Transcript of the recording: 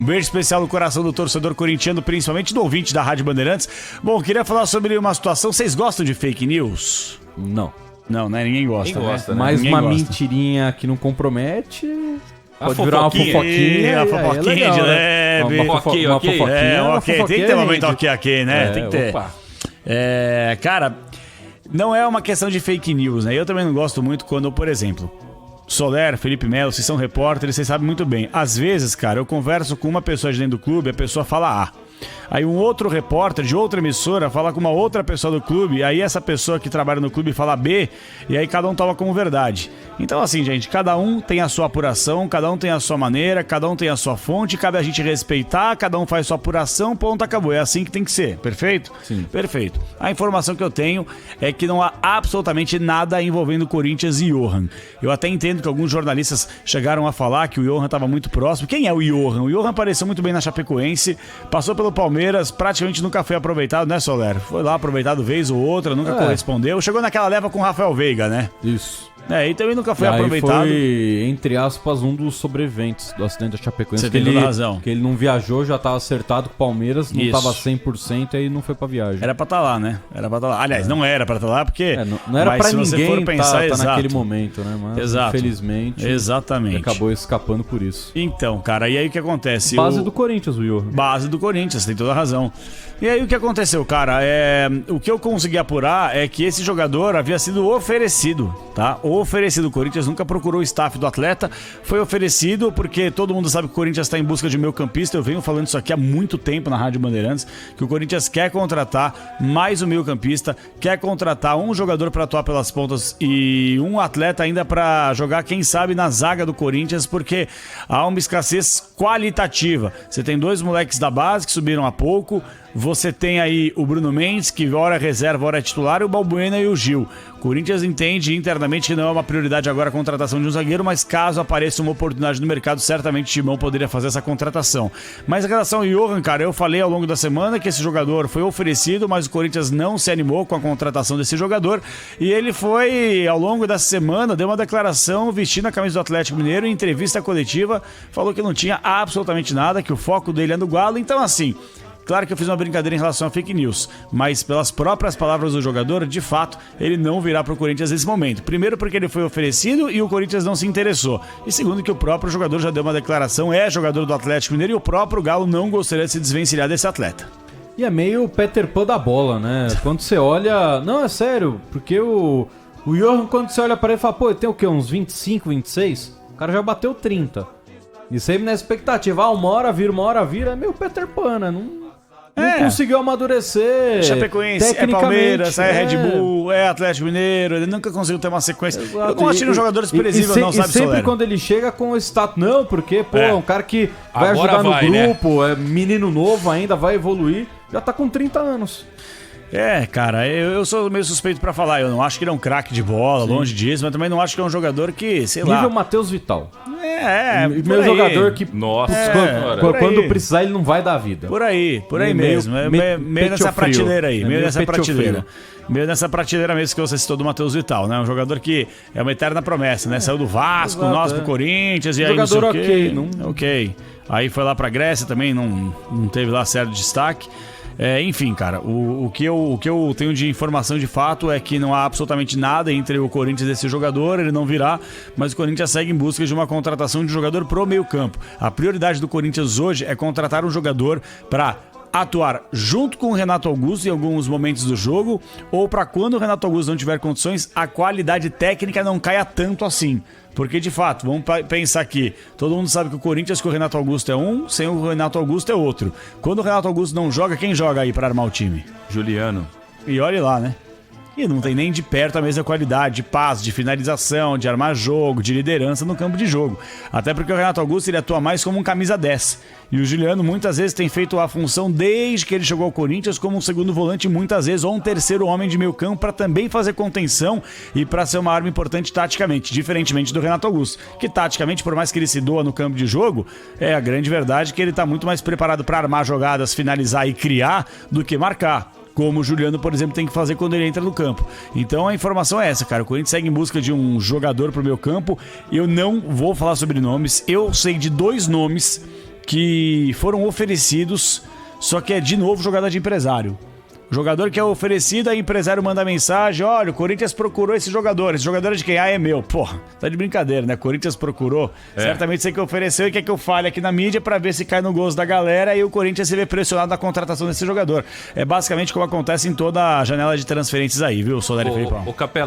Um beijo especial no coração do torcedor corintiano, principalmente do ouvinte da Rádio Bandeirantes. Bom, queria falar sobre uma situação. Vocês gostam de fake news? Não. Não, né? Ninguém gosta, Ninguém gosta, né? Mais Ninguém uma gosta. mentirinha que não compromete. A Pode virar uma fofoquinha. A fofoquinha de leve. Uma fofoquinha. Tem que ter um momento ok, né? Tem que ter. Opa. Cara, não é uma questão de fake news, né? Eu também não gosto muito quando, por exemplo, Soler, Felipe Melo, vocês são repórteres, vocês sabem muito bem. Às vezes, cara, eu converso com uma pessoa de dentro do clube, a pessoa fala A. Aí um outro repórter de outra emissora fala com uma outra pessoa do clube, aí essa pessoa que trabalha no clube fala B, e aí cada um toma como verdade. Então assim, gente, cada um tem a sua apuração, cada um tem a sua maneira, cada um tem a sua fonte, cabe a gente respeitar, cada um faz sua apuração, ponto, acabou. É assim que tem que ser, perfeito? Sim. Perfeito. A informação que eu tenho é que não há absolutamente nada envolvendo Corinthians e Johan. Eu até entendo que alguns jornalistas chegaram a falar que o Johan estava muito próximo. Quem é o Johan? O Johan apareceu muito bem na Chapecoense, passou pelo Palmeiras, praticamente nunca foi aproveitado, né, Soler? Foi lá aproveitado vez ou outra, nunca correspondeu. Chegou naquela leva com o Rafael Veiga, né? Isso. E também nunca foi E aí aproveitado. foi, entre aspas, um dos sobreviventes do acidente da Chapecoense. Você tem toda a razão. Que ele não viajou, já estava acertado com o Palmeiras, não Isso. estava 100% e aí não foi pra viagem. Era pra estar lá, né? Era pra estar lá. Aliás, não era pra estar lá, porque... Não era mas pra se você ninguém for pensar, tá exato. naquele momento, né? Mas Exato. infelizmente Exatamente. acabou escapando por isso. Então, cara, e aí o que acontece? Base do Corinthians, o Johan. Base do Corinthians, tem toda a razão. E aí o que aconteceu, cara? O que eu consegui apurar é que esse jogador havia sido oferecido, tá? Oferecido. O Corinthians nunca procurou o staff do atleta. Foi oferecido porque todo mundo sabe que o Corinthians está em busca de meio-campista. Eu venho falando isso aqui há muito tempo na Rádio Bandeirantes, que o Corinthians quer contratar mais um meio-campista, quer contratar um jogador para atuar pelas pontas e um atleta ainda para jogar, quem sabe, na zaga do Corinthians, porque há uma escassez qualitativa. Você tem dois moleques da base que subiram há pouco. Você tem aí o Bruno Mendes, que ora é reserva, ora é titular, e o Balbuena e o Gil. O Corinthians entende internamente que não é uma prioridade agora a contratação de um zagueiro, mas caso apareça uma oportunidade no mercado, certamente o Timão poderia fazer essa contratação. Mas em relação ao Johan, cara, eu falei ao longo da semana que esse jogador foi oferecido, mas o Corinthians não se animou com a contratação desse jogador, e ele foi, ao longo dessa semana, deu uma declaração vestindo a camisa do Atlético Mineiro, em entrevista coletiva, falou que não tinha absolutamente nada, que o foco dele é no Galo. Então assim, claro que eu fiz uma brincadeira em relação a fake news, mas pelas próprias palavras do jogador, de fato, ele não virá para o Corinthians nesse momento. Primeiro porque ele foi oferecido e o Corinthians não se interessou. E segundo que o próprio jogador já deu uma declaração, é jogador do Atlético Mineiro, e o próprio Galo não gostaria de se desvencilhar desse atleta. E é meio Peter Pan da bola, né? Quando você olha... Não, é sério, porque o Johan, quando você olha para ele, fala, pô, ele tem o quê? Uns 25, 26? O cara já bateu 30. E sempre na expectativa, uma hora vira, é meio Peter Pan, né? Não conseguiu amadurecer. Chapecoense, é Palmeiras, é Red Bull, é Atlético Mineiro, ele nunca conseguiu ter uma sequência. Exato. Eu não acho ele um jogador desprezível, não, sabe, E sempre Soler? quando ele chega com esse status, não, porque, pô, é um cara que vai Agora ajudar vai, no grupo, é menino novo ainda, vai evoluir, já tá com 30 anos. Cara, eu sou meio suspeito pra falar. Eu não acho que ele é um craque de bola, longe disso, mas também não acho que é um jogador que, sei lá... Nível Matheus Vital. Meu jogador que, Nossa, quando precisar, ele não vai dar vida. Por aí mesmo. Meio nessa prateleira aí, meio nessa prateleira. Meio nessa prateleira mesmo que você citou do Matheus Vital, né? Um jogador que é uma eterna promessa, né? Saiu do Vasco, nós pro Corinthians, e aí jogador não sei ok. Ok. Aí foi lá pra Grécia também, não teve lá certo destaque. Enfim, cara, o que eu tenho de informação de fato é que não há absolutamente nada entre o Corinthians e esse jogador, ele não virá, mas o Corinthians segue em busca de uma contratação de um jogador pro meio campo. A prioridade do Corinthians hoje é contratar um jogador para atuar junto com o Renato Augusto em alguns momentos do jogo, ou para quando o Renato Augusto não tiver condições, a qualidade técnica não caia tanto assim. Porque, de fato, vamos pensar aqui, todo mundo sabe que o Corinthians com o Renato Augusto é um, sem o Renato Augusto é outro. Quando o Renato Augusto não joga, quem joga aí para armar o time? Juliano. E olhe lá, né? E não tem nem de perto a mesma qualidade de passe, de finalização, de armar jogo, de liderança no campo de jogo. Até porque o Renato Augusto ele atua mais como um camisa 10. E o Juliano muitas vezes tem feito a função desde que ele chegou ao Corinthians como um segundo volante muitas vezes, ou um terceiro homem de meio campo para também fazer contenção e para ser uma arma importante taticamente, diferentemente do Renato Augusto, que taticamente, por mais que ele se doa no campo de jogo, é a grande verdade que ele está muito mais preparado para armar jogadas, finalizar e criar do que marcar. Como o Juliano, por exemplo, tem que fazer quando ele entra no campo. Então a informação é essa, cara. O Corinthians segue em busca de um jogador pro meu campo. Eu não vou falar sobre nomes. Eu sei de 2 nomes que foram oferecidos, só que é de novo jogador de empresário. O jogador que é oferecido, aí o empresário manda mensagem: olha, o Corinthians procurou esse jogador é de quem? Ah, é meu. Porra, tá de brincadeira, né? Corinthians procurou. Certamente você que ofereceu e quer que eu fale aqui na mídia pra ver se cai no gosto da galera e o Corinthians se vê pressionado na contratação desse jogador. É basicamente como acontece em toda a janela de transferências aí, viu, Soldado e Felipão? O Capela,